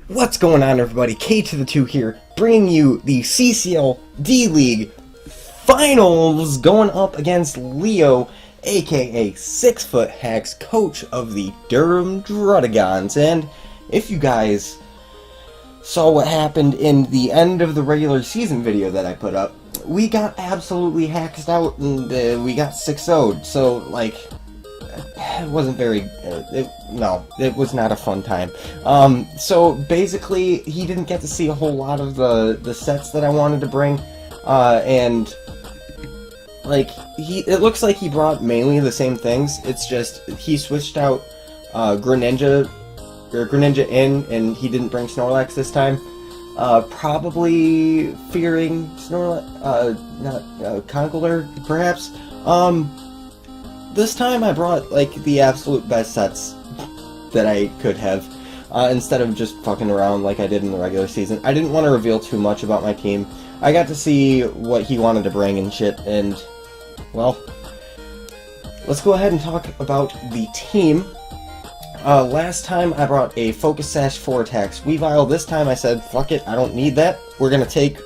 What's going on, everybody? K to the 2 here, bringing you the CCL D-League Finals, going up against Leo, aka 6-Foot Hacks, coach of the Durham Druddigons. And if you guys saw what happened in the end of the regular season video that I put up, we got absolutely hacked out and we got 6-0'd. So, like, it wasn't very, it was not a fun time. So basically, he didn't get to see a whole lot of the sets that I wanted to bring, and, like, it looks like he brought mainly the same things. It's just, he switched out, Greninja in, and he didn't bring Snorlax this time. Probably fearing Snorlax, not, Conkeldurr, perhaps. This time I brought, like, the absolute best sets that I could have, instead of just fucking around like I did in the regular season. I didn't want to reveal too much about my team. I got to see what he wanted to bring and shit, and, well, let's go ahead and talk about the team. Last time I brought a Focus Sash 4 attacks Weavile. This time I said, fuck it, I don't need that. We're gonna take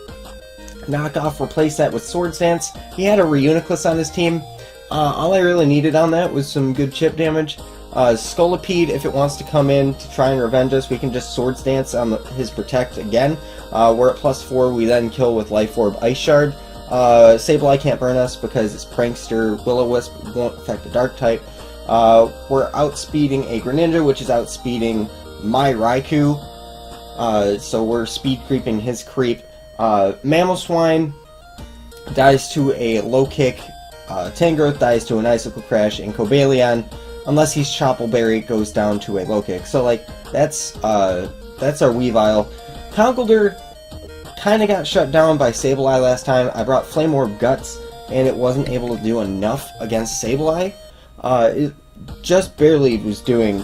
Knockoff, replace that with Swords Dance. He had a Reuniclus on his team. All I really needed on that was some good chip damage. Scolipede, if it wants to come in to try and revenge us, we can just Swords Dance on his Protect again. We're at +4, we then kill with Life Orb Ice Shard. Sableye can't burn us because it's Prankster. Will-O-Wisp won't affect the Dark type. We're outspeeding a Greninja, which is outspeeding my Raikou. So we're speed creeping his creep. Mamoswine dies to a low kick. Tangrowth dies to an Icicle Crash, and Cobalion, unless he's Choppleberry, goes down to a low kick. So, like, that's our Weavile. Conkeldurr kind of got shut down by Sableye last time. I brought Flame Orb Guts, and it wasn't able to do enough against Sableye. It just barely was doing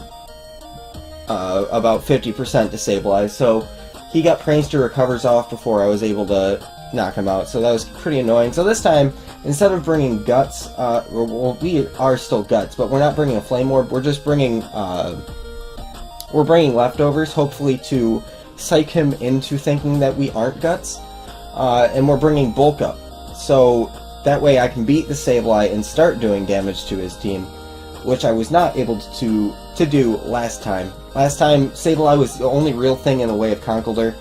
about 50% to Sableye, so he got Prankster Recovers off before I was able to knock him out, so that was pretty annoying. So this time, instead of bringing Guts, well, we are still Guts, but we're not bringing a Flame Orb, we're just bringing, Leftovers, hopefully to psych him into thinking that we aren't Guts, and we're bringing Bulk Up, so that way I can beat the Sableye and start doing damage to his team, which I was not able to do last time. Last time, Sableye was the only real thing in the way of Conkeldurr,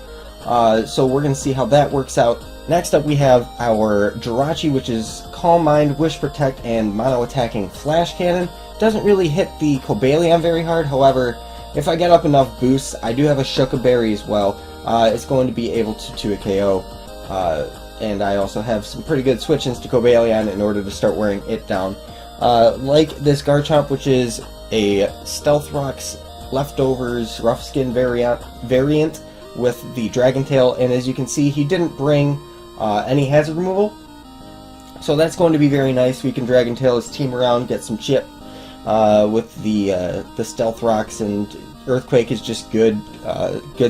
so we're going to see how that works out. Next up we have our Jirachi, which is Calm Mind, Wish Protect, and mono-attacking Flash Cannon. Doesn't really hit the Cobalion very hard, however, if I get up enough boosts, I do have a Shuca Berry as well. It's going to be able to 2 a KO, and I also have some pretty good switch-ins to Cobalion in order to start wearing it down. Like this Garchomp, which is a Stealth Rocks Leftovers Rough Skin variant with the Dragon Tail, and as you can see, he didn't bring any hazard removal, so that's going to be very nice. We can Dragon Tail his team around, get some chip with the Stealth Rocks, and Earthquake is just good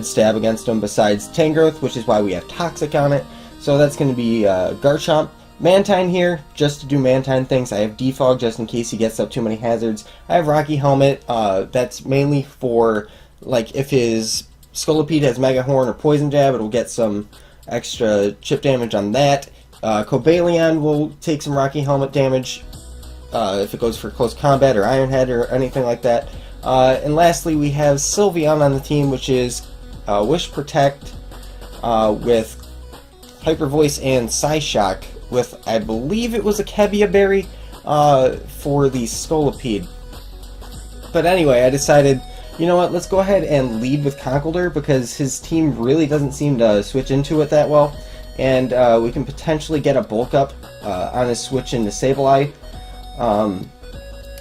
stab against him, besides Tangrowth, which is why we have Toxic on it. So that's going to be Garchomp. Mantine here, just to do Mantine things. I have Defog just in case he gets up too many hazards. I have Rocky Helmet, that's mainly for, like, if his Scolipede has Mega Horn or Poison Jab, it'll get some extra chip damage on that. Cobalion will take some Rocky Helmet damage if it goes for close combat or Iron Head or anything like that. And lastly, we have Sylveon on the team, which is Wish Protect with Hyper Voice and Psyshock with, I believe it was a Kebia Berry for the Scolipede. But anyway, I decided, you know what, let's go ahead and lead with Conkeldurr because his team really doesn't seem to switch into it that well, and we can potentially get a Bulk Up on his switch into Sableye,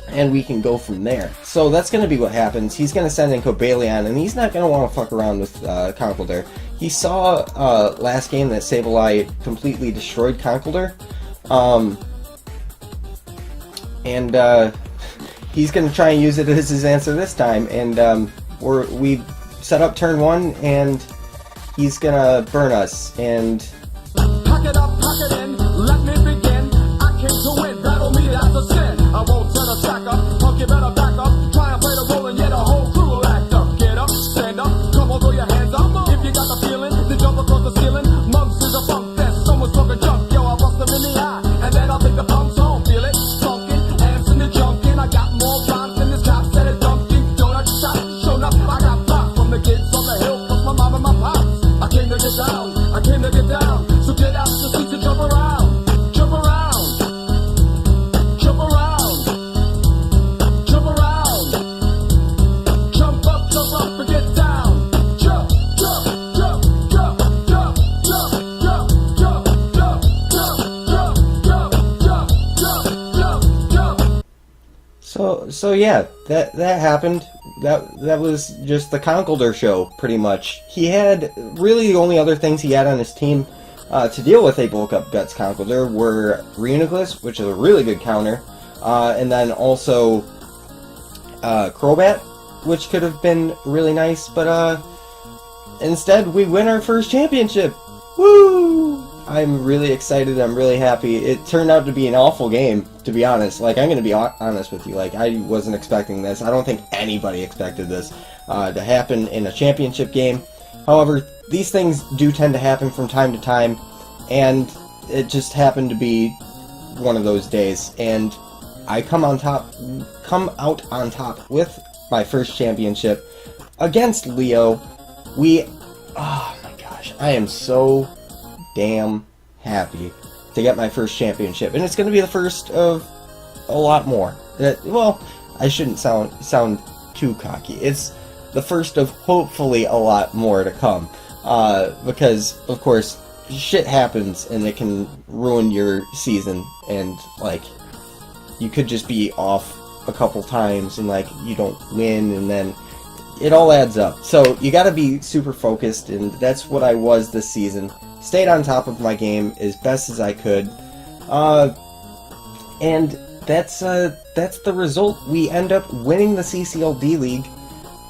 and we can go from there. So that's going to be what happens. He's going to send in Cobalion, and he's not going to want to fuck around with Conkeldurr. He saw last game that Sableye completely destroyed Conkeldurr, and he's going to try and use it as his answer this time, and we set up turn 1, and he's going to burn us, and pack it up, pack it in, let me begin. I came to win, battle me, that's a sin. I won't turn a sack up, punk, you better back up. Try and play the role and yet a whole crew will act up. Get up, stand up, come on, throw your hands up. down. I came to get down. So get out your seats and jump around. Jump around. Jump around. Jump around. Jump up and get down. Jump, jump, jump, jump, jump, jump, jump, jump, jump, jump, jump, jump, jump, jump, jump. So yeah, that happened. That was just the Conkeldurr show, pretty much. He had, really the only other things he had on his team to deal with a bulk up Guts Conkeldurr were Reuniclus, which is a really good counter, and then also Crobat, which could have been really nice, but instead we win our first championship! Woo! I'm really excited, I'm really happy. It turned out to be an awful game, to be honest. Like, I'm gonna be honest with you, like, I wasn't expecting this. I don't think anybody expected this to happen in a championship game. However, these things do tend to happen from time to time, and it just happened to be one of those days, and I come out on top with my first championship against Leo. Oh my gosh, I am so damn happy to get my first championship, and it's going to be the first of a lot more. Well, I shouldn't sound too cocky. It's the first of hopefully a lot more to come, because of course shit happens and it can ruin your season, and like you could just be off a couple times and like you don't win, and then it all adds up. So you gotta be super focused, and that's what I was this season. Stayed on top of my game as best as I could, and that's the result. We end up winning the CCL D-League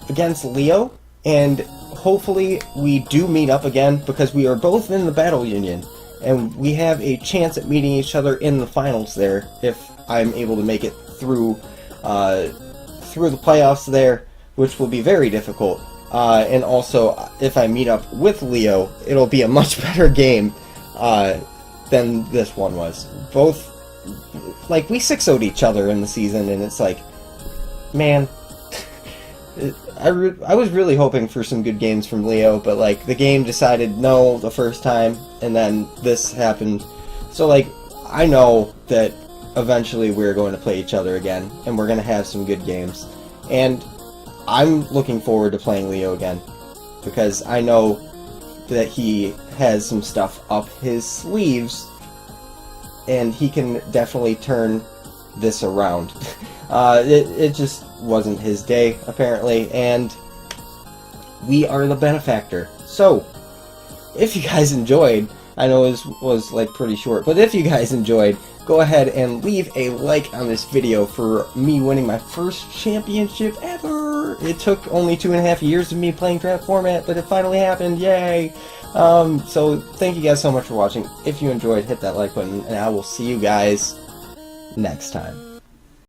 against Leo, and hopefully we do meet up again, because we are both in the Battle Union, and we have a chance at meeting each other in the finals there, if I'm able to make it through the playoffs there, which will be very difficult. And also, if I meet up with Leo, it'll be a much better game than this one was. Both, like, we 6-0'd each other in the season, and it's like, man, I was really hoping for some good games from Leo, but like the game decided no the first time, and then this happened. So like, I know that eventually we're going to play each other again, and we're going to have some good games. And I'm looking forward to playing Leo again, because I know that he has some stuff up his sleeves, and he can definitely turn this around. It just wasn't his day, apparently, and we are the benefactor. So, if you guys enjoyed, I know this was like pretty short, but if you guys enjoyed, go ahead and leave a like on this video for me winning my first championship ever. It took only 2.5 years of me playing draft format, but it finally happened. Yay! So thank you guys so much for watching. If you enjoyed, hit that like button, and I will see you guys next time.